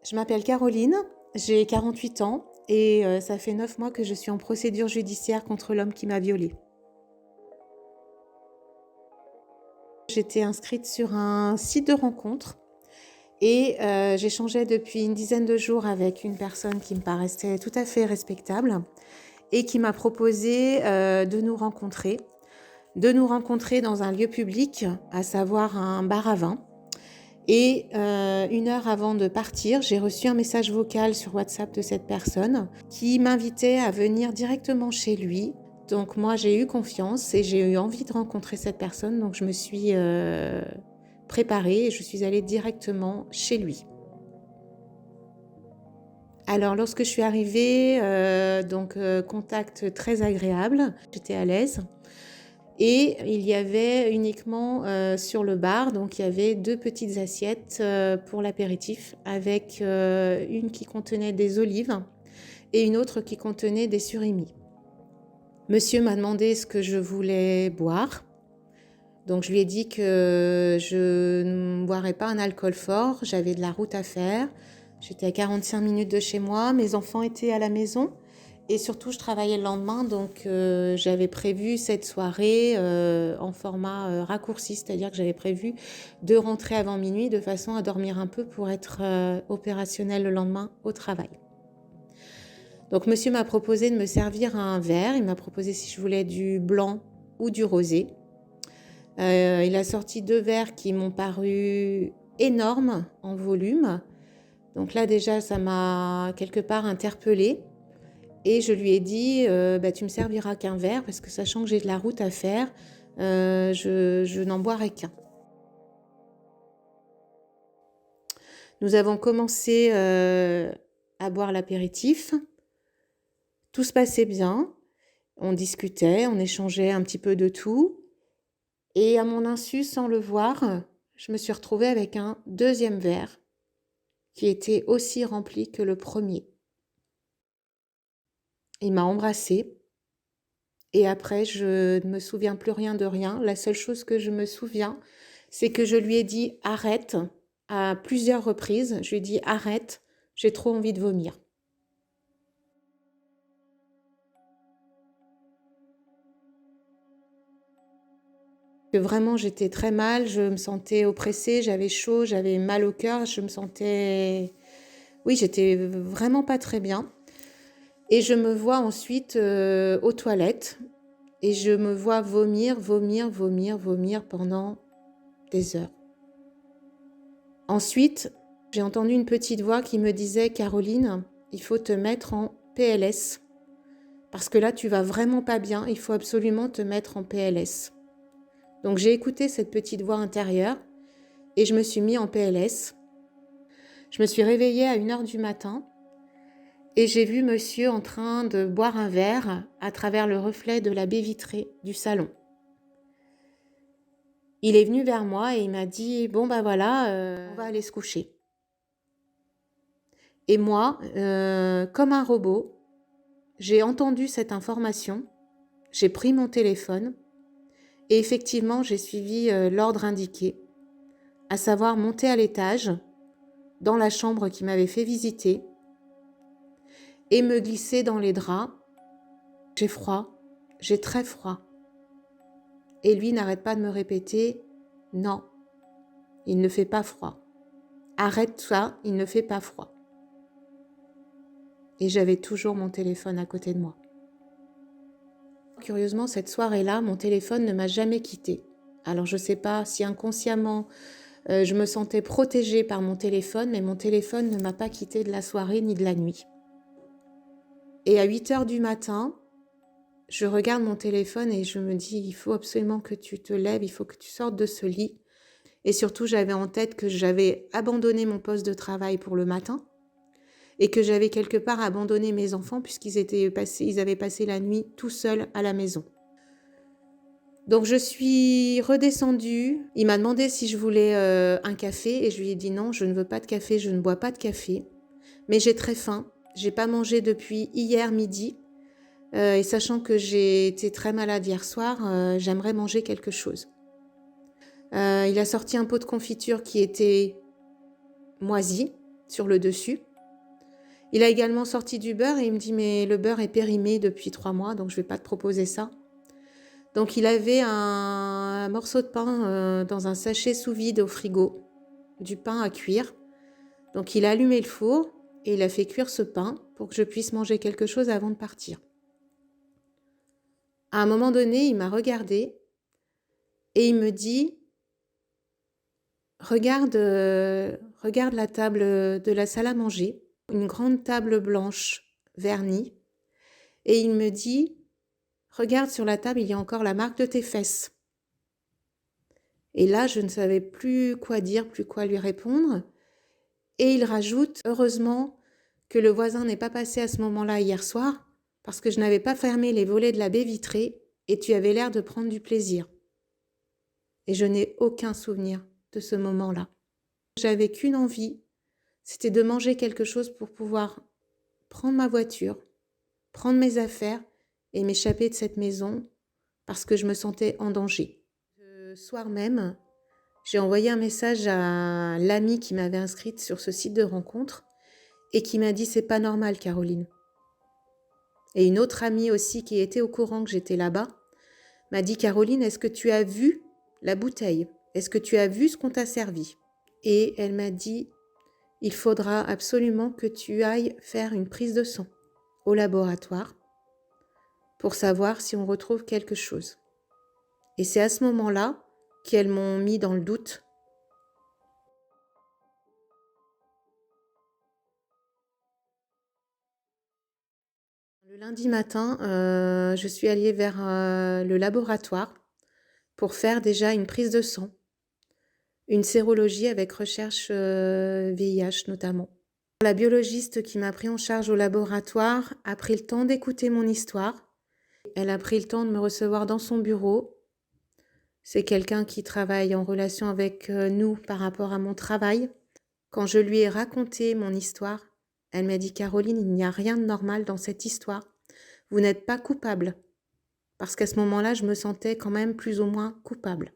Je m'appelle Caroline, j'ai 48 ans et ça fait 9 mois que je suis en procédure judiciaire contre l'homme qui m'a violée. J'étais inscrite sur un site de rencontre et j'échangeais depuis une dizaine de jours avec une personne qui me paraissait tout à fait respectable et qui m'a proposé de nous rencontrer dans un lieu public, à savoir un bar à vin. Et 1 heure avant de partir, j'ai reçu un message vocal sur WhatsApp de cette personne qui m'invitait à venir directement chez lui. Donc moi, j'ai eu confiance et j'ai eu envie de rencontrer cette personne. Donc je me suis préparée et je suis allée directement chez lui. Alors lorsque je suis arrivée, contact très agréable, j'étais à l'aise. Et il y avait uniquement sur le bar, donc il y avait 2 petites assiettes pour l'apéritif, avec une qui contenait des olives et une autre qui contenait des surimi. Monsieur m'a demandé ce que je voulais boire. Donc je lui ai dit que je ne boirais pas un alcool fort, j'avais de la route à faire. J'étais à 45 minutes de chez moi, mes enfants étaient à la maison. Et surtout, je travaillais le lendemain, donc j'avais prévu cette soirée en format raccourci, c'est-à-dire que j'avais prévu de rentrer avant minuit de façon à dormir un peu pour être opérationnelle le lendemain au travail. Donc monsieur m'a proposé de me servir un verre, il m'a proposé si je voulais du blanc ou du rosé. Il a sorti 2 verres qui m'ont paru énormes en volume. Donc là déjà, ça m'a quelque part interpellée. Et je lui ai dit, tu me serviras qu'un verre parce que sachant que j'ai de la route à faire, je n'en boirai qu'un. Nous avons commencé à boire l'apéritif. Tout se passait bien. On discutait, on échangeait un petit peu de tout. Et à mon insu, sans le voir, je me suis retrouvée avec un 2e verre qui était aussi rempli que le premier. Il m'a embrassée. Et après, je ne me souviens plus rien de rien. La seule chose que je me souviens, c'est que je lui ai dit « arrête » à plusieurs reprises. Je lui ai dit « arrête, j'ai trop envie de vomir ». Vraiment, j'étais très mal, je me sentais oppressée, j'avais chaud, j'avais mal au cœur, je me sentais... Oui, j'étais vraiment pas très bien. Et je me vois ensuite aux toilettes et je me vois vomir pendant des heures. Ensuite, j'ai entendu une petite voix qui me disait « Caroline, il faut te mettre en PLS. Parce que là, tu vas vraiment pas bien, il faut absolument te mettre en PLS. » Donc j'ai écouté cette petite voix intérieure et je me suis mis en PLS. Je me suis réveillée à 1h du matin et j'ai vu monsieur en train de boire un verre à travers le reflet de la baie vitrée du salon. Il est venu vers moi et il m'a dit « Bon, on va aller se coucher. » Et moi, comme un robot, j'ai entendu cette information, j'ai pris mon téléphone et effectivement, j'ai suivi l'ordre indiqué, à savoir monter à l'étage, dans la chambre qui m'avait fait visiter et me glisser dans les draps. J'ai froid, j'ai très froid. Et lui n'arrête pas de me répéter « Non, il ne fait pas froid. Arrête ça, il ne fait pas froid. » Et j'avais toujours mon téléphone à côté de moi. Curieusement, cette soirée-là, mon téléphone ne m'a jamais quittée. Alors je ne sais pas si inconsciemment je me sentais protégée par mon téléphone, mais mon téléphone ne m'a pas quittée de la soirée ni de la nuit. Et à 8h du matin, je regarde mon téléphone et je me dis, il faut absolument que tu te lèves, il faut que tu sortes de ce lit. Et surtout, j'avais en tête que j'avais abandonné mon poste de travail pour le matin et que j'avais quelque part abandonné mes enfants puisqu'ils avaient passé la nuit tout seuls à la maison. Donc je suis redescendue, il m'a demandé si je voulais un café et je lui ai dit non, je ne veux pas de café, je ne bois pas de café. Mais j'ai très faim, j'ai pas mangé depuis hier midi et sachant que j'ai été très malade hier soir, j'aimerais manger quelque chose. Il a sorti un pot de confiture qui était moisi sur le dessus. Il a également sorti du beurre et il me dit « mais le beurre est périmé depuis 3 mois, donc je ne vais pas te proposer ça ». Donc il avait un morceau de pain dans un sachet sous vide au frigo, du pain à cuire. Donc il a allumé le four et il a fait cuire ce pain pour que je puisse manger quelque chose avant de partir. À un moment donné, il m'a regardé et il me dit « regarde la table de la salle à manger, une grande table blanche vernie. » Et il me dit « regarde sur la table, il y a encore la marque de tes fesses. » Et là, je ne savais plus quoi dire, plus quoi lui répondre. Et il rajoute « heureusement que le voisin n'est pas passé à ce moment-là hier soir, parce que je n'avais pas fermé les volets de la baie vitrée et tu avais l'air de prendre du plaisir. » Et je n'ai aucun souvenir de ce moment-là. J'avais qu'une envie, c'était de manger quelque chose pour pouvoir prendre ma voiture, prendre mes affaires et m'échapper de cette maison parce que je me sentais en danger. Ce soir même, j'ai envoyé un message à l'amie qui m'avait inscrite sur ce site de rencontre et qui m'a dit « c'est pas normal, Caroline ». Et une autre amie aussi qui était au courant que j'étais là-bas m'a dit « Caroline, est-ce que tu as vu la bouteille? Est-ce que tu as vu ce qu'on t'a servi ?» Et elle m'a dit « il faudra absolument que tu ailles faire une prise de sang au laboratoire pour savoir si on retrouve quelque chose. » Et c'est à ce moment-là qu'elles m'ont mis dans le doute. Le lundi matin, je suis allée vers le laboratoire pour faire déjà une prise de sang, une sérologie avec recherche VIH notamment. La biologiste qui m'a pris en charge au laboratoire a pris le temps d'écouter mon histoire. Elle a pris le temps de me recevoir dans son bureau. C'est quelqu'un qui travaille en relation avec nous par rapport à mon travail. Quand je lui ai raconté mon histoire, elle m'a dit « Caroline, il n'y a rien de normal dans cette histoire. Vous n'êtes pas coupable. » Parce qu'à ce moment-là, je me sentais quand même plus ou moins coupable.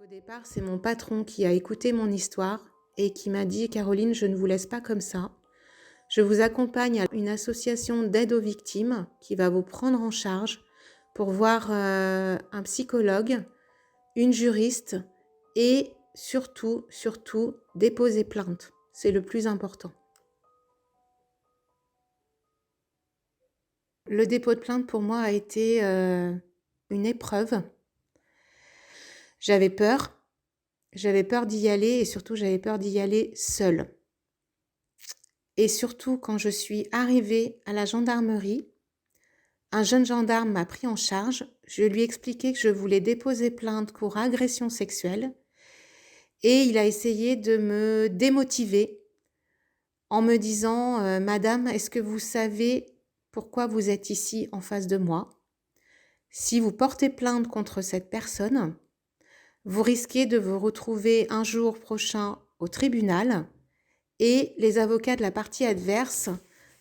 Au départ, c'est mon patron qui a écouté mon histoire et qui m'a dit « Caroline, je ne vous laisse pas comme ça. Je vous accompagne à une association d'aide aux victimes qui va vous prendre en charge pour voir un psychologue, une juriste et surtout, déposer plainte. C'est le plus important. » Le dépôt de plainte pour moi a été une épreuve. J'avais peur d'y aller et surtout j'avais peur d'y aller seule. Et surtout quand je suis arrivée à la gendarmerie, un jeune gendarme m'a pris en charge. Je lui ai expliqué que je voulais déposer plainte pour agression sexuelle et il a essayé de me démotiver en me disant « Madame, est-ce que vous savez pourquoi vous êtes ici en face de moi? Si vous portez plainte contre cette personne, vous risquez de vous retrouver un jour prochain au tribunal et les avocats de la partie adverse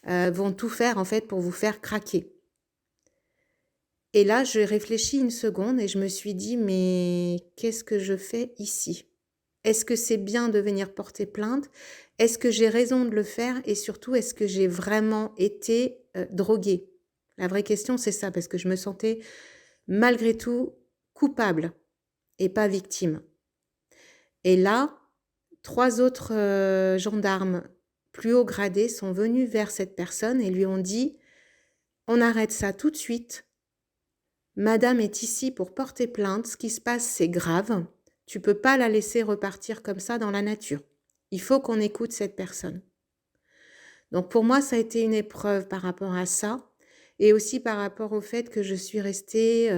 vont tout faire en fait pour vous faire craquer. » Et là, j'ai réfléchi une seconde et je me suis dit « mais qu'est-ce que je fais ici? Est-ce que c'est bien de venir porter plainte? Est-ce que j'ai raison de le faire? Et surtout, est-ce que j'ai vraiment été droguée ?» La vraie question, c'est ça, parce que je me sentais malgré tout coupable et pas victime. Et là, 3 autres gendarmes plus haut gradés sont venus vers cette personne et lui ont dit « on arrête ça tout de suite. Madame est ici pour porter plainte. Ce qui se passe, c'est grave. Tu ne peux pas la laisser repartir comme ça dans la nature. Il faut qu'on écoute cette personne. » Donc pour moi, ça a été une épreuve par rapport à ça et aussi par rapport au fait que je suis restée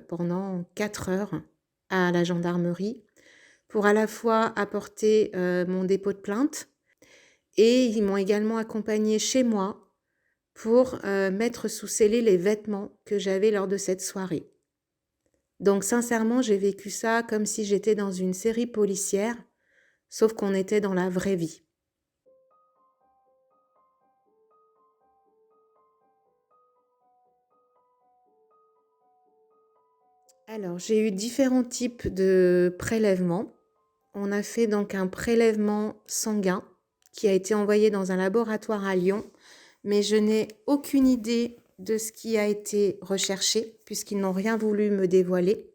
pendant 4 heures à la gendarmerie pour à la fois apporter mon dépôt de plainte et ils m'ont également accompagnée chez moi pour mettre sous scellé les vêtements que j'avais lors de cette soirée. Donc sincèrement, j'ai vécu ça comme si j'étais dans une série policière, sauf qu'on était dans la vraie vie. Alors, j'ai eu différents types de prélèvements. On a fait donc un prélèvement sanguin qui a été envoyé dans un laboratoire à Lyon, mais je n'ai aucune idée de ce qui a été recherché puisqu'ils n'ont rien voulu me dévoiler.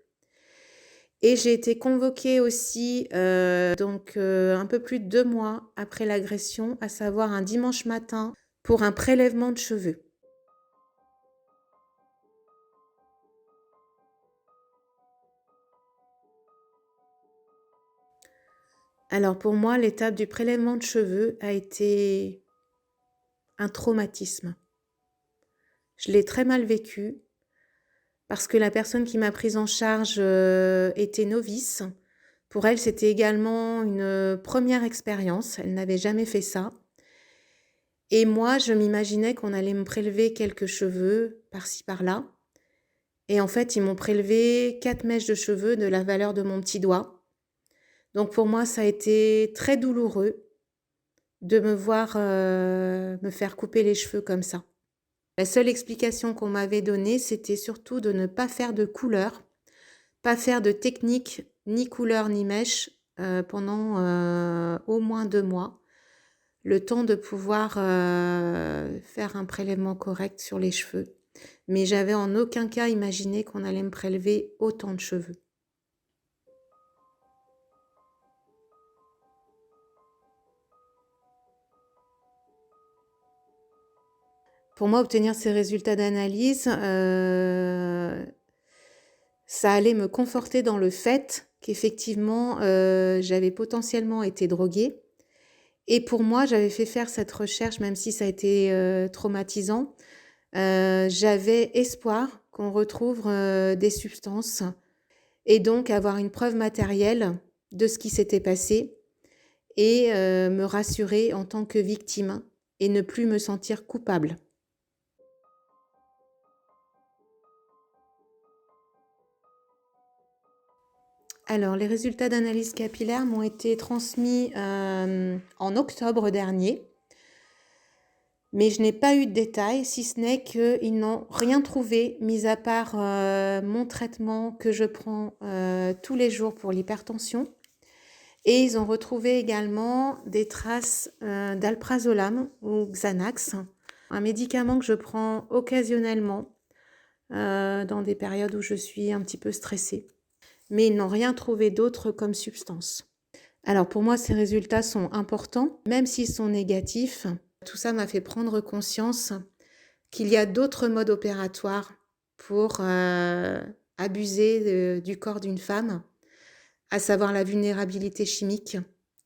Et j'ai été convoquée aussi un peu plus de 2 mois après l'agression, à savoir un dimanche matin, pour un prélèvement de cheveux. Alors pour moi, l'étape du prélèvement de cheveux a été un traumatisme. Je l'ai très mal vécu parce que la personne qui m'a prise en charge était novice. Pour elle, c'était également une première expérience. Elle n'avait jamais fait ça. Et moi, je m'imaginais qu'on allait me prélever quelques cheveux par-ci, par-là. Et en fait, ils m'ont prélevé 4 mèches de cheveux de la valeur de mon petit doigt. Donc pour moi, ça a été très douloureux de me voir me faire couper les cheveux comme ça. La seule explication qu'on m'avait donnée, c'était surtout de ne pas faire de couleur, pas faire de technique, ni couleur ni mèche, pendant au moins 2 mois, le temps de pouvoir faire un prélèvement correct sur les cheveux. Mais j'avais en aucun cas imaginé qu'on allait me prélever autant de cheveux. Pour moi, obtenir ces résultats d'analyse, ça allait me conforter dans le fait qu'effectivement, j'avais potentiellement été droguée. Et pour moi, j'avais fait faire cette recherche, même si ça a été traumatisant. J'avais espoir qu'on retrouve des substances et donc avoir une preuve matérielle de ce qui s'était passé et me rassurer en tant que victime et ne plus me sentir coupable. Alors, les résultats d'analyse capillaire m'ont été transmis en octobre dernier, mais je n'ai pas eu de détails, si ce n'est qu'ils n'ont rien trouvé, mis à part mon traitement que je prends tous les jours pour l'hypertension. Et ils ont retrouvé également des traces d'alprazolam ou Xanax, un médicament que je prends occasionnellement dans des périodes où je suis un petit peu stressée. Mais ils n'ont rien trouvé d'autre comme substance. Alors pour moi, ces résultats sont importants, même s'ils sont négatifs. Tout ça m'a fait prendre conscience qu'il y a d'autres modes opératoires pour abuser du corps d'une femme, à savoir la vulnérabilité chimique,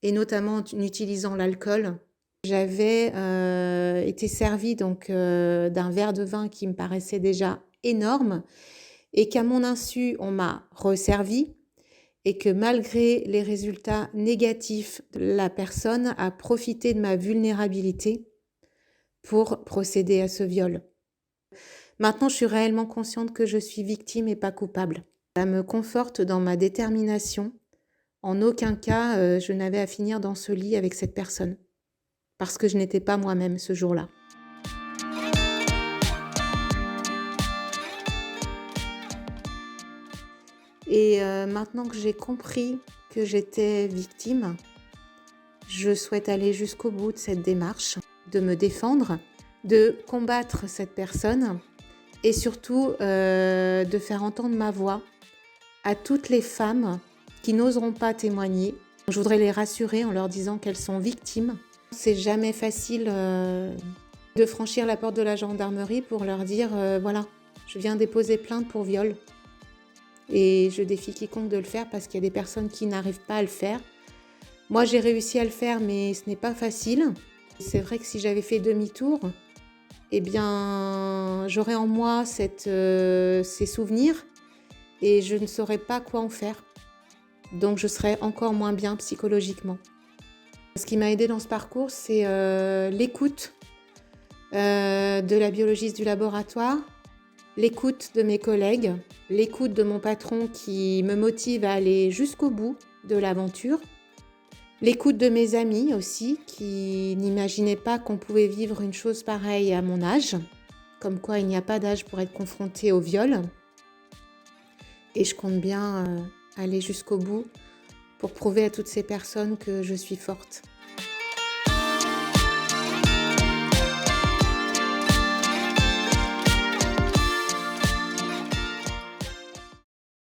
et notamment en utilisant l'alcool. J'avais été servie d'un verre de vin qui me paraissait déjà énorme, et qu'à mon insu, on m'a resservi et que malgré les résultats négatifs, la personne a profité de ma vulnérabilité pour procéder à ce viol. Maintenant, je suis réellement consciente que je suis victime et pas coupable. Ça me conforte dans ma détermination. En aucun cas, je n'avais à finir dans ce lit avec cette personne, parce que je n'étais pas moi-même ce jour-là. Et maintenant que j'ai compris que j'étais victime, je souhaite aller jusqu'au bout de cette démarche, de me défendre, de combattre cette personne et surtout de faire entendre ma voix à toutes les femmes qui n'oseront pas témoigner. Je voudrais les rassurer en leur disant qu'elles sont victimes. C'est jamais facile de franchir la porte de la gendarmerie pour leur dire voilà, je viens déposer plainte pour viol. Et je défie quiconque de le faire parce qu'il y a des personnes qui n'arrivent pas à le faire. Moi, j'ai réussi à le faire, mais ce n'est pas facile. C'est vrai que si j'avais fait demi-tour, eh bien, j'aurais en moi ces souvenirs et je ne saurais pas quoi en faire. Donc, je serais encore moins bien psychologiquement. Ce qui m'a aidée dans ce parcours, c'est l'écoute de la biologiste du laboratoire, l'écoute de mes collègues, l'écoute de mon patron qui me motive à aller jusqu'au bout de l'aventure, l'écoute de mes amis aussi qui n'imaginaient pas qu'on pouvait vivre une chose pareille à mon âge, comme quoi il n'y a pas d'âge pour être confronté au viol. et je compte bien aller jusqu'au bout pour prouver à toutes ces personnes que je suis forte.